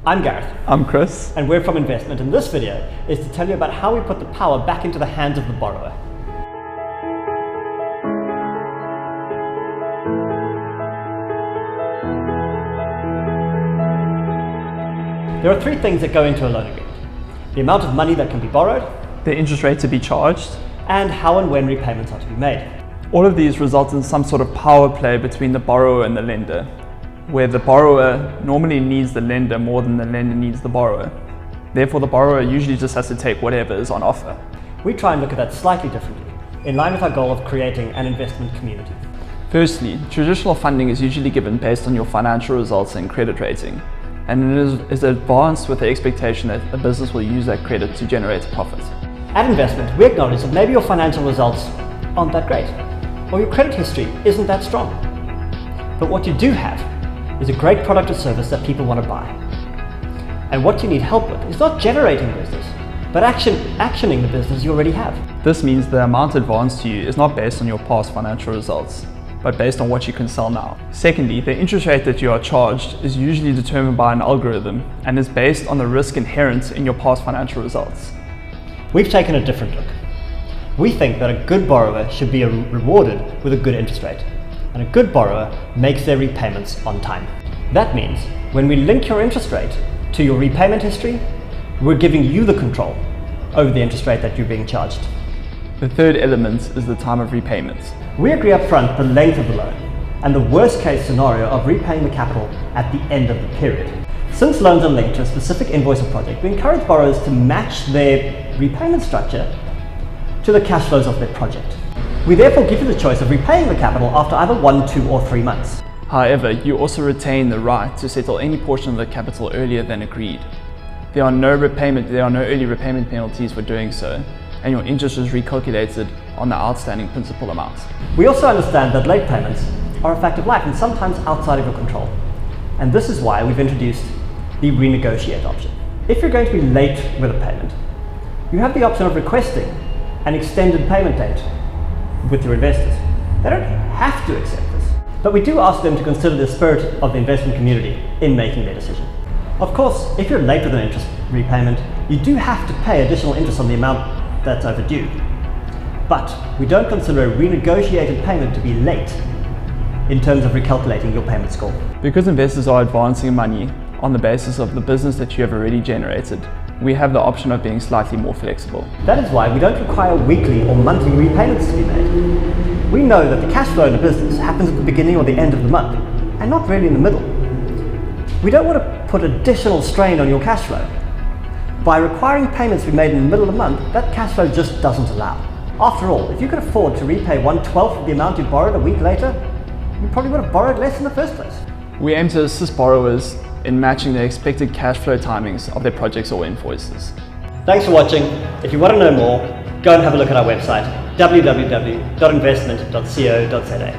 I'm Gareth. I'm Chris. And we're from Investmint, and this video is to tell you about how we put the power back into the hands of the borrower. There are three things that go into a loan agreement: the amount of money that can be borrowed, The interest rate to be charged. and how and when repayments are to be made. All of these result in some sort of power play between the borrower and the lender, where the borrower normally needs the lender more than the lender needs the borrower. Therefore, the borrower usually just has to take whatever is on offer. We try and look at that slightly differently, in line with our goal of creating an investment community. Firstly, traditional funding is usually given based on your financial results and credit rating, and it is advanced with the expectation that a business will use that credit to generate a profit. At Investmint, we acknowledge that maybe your financial results aren't that great, or your credit history isn't that strong. But what you do have is a great product or service that people want to buy. And what you need help with is not generating business, but actioning the business you already have. This means the amount advanced to you is not based on your past financial results, but based on what you can sell now. Secondly, the interest rate that you are charged is usually determined by an algorithm and is based on the risk inherent in your past financial results. We've taken a different look. We think that a good borrower should be rewarded with a good interest rate, and a good borrower makes their repayments on time. That means when we link your interest rate to your repayment history, we're giving you the control over the interest rate that you're being charged. The third element is the time of repayment. We agree up front the length of the loan and the worst case scenario of repaying the capital at the end of the period. Since loans are linked to a specific invoice or project, we encourage borrowers to match their repayment structure to the cash flows of their project. We therefore give you the choice of repaying the capital after either 1, 2, or 3 months. However, you also retain the right to settle any portion of the capital earlier than agreed. There are no early repayment penalties for doing so, and your interest is recalculated on the outstanding principal amount. We also understand that late payments are a fact of life and sometimes outside of your control. And this is why we've introduced the renegotiate option. If you're going to be late with a payment, you have the option of requesting an extended payment date with your investors. They don't have to accept this, but we do ask them to consider the spirit of the investment community in making their decision. Of course, if you're late with an interest repayment, you do have to pay additional interest on the amount that's overdue. But we don't consider a renegotiated payment to be late in terms of recalculating your payment score. Because investors are advancing money on the basis of the business that you have already generated, we have the option of being slightly more flexible. That is why we don't require weekly or monthly repayments to be made. We know that the cash flow in a business happens at the beginning or the end of the month, and not really in the middle. We don't want to put additional strain on your cash flow. By requiring payments to be made in the middle of the month, that cash flow just doesn't allow. After all, if you could afford to repay 1/12 of the amount you borrowed a week later, you probably would have borrowed less in the first place. We aim to assist borrowers in matching the expected cash flow timings of their projects or invoices. Thanks for watching. If you want to know more, go and have a look at our website, www.investmint.co.za.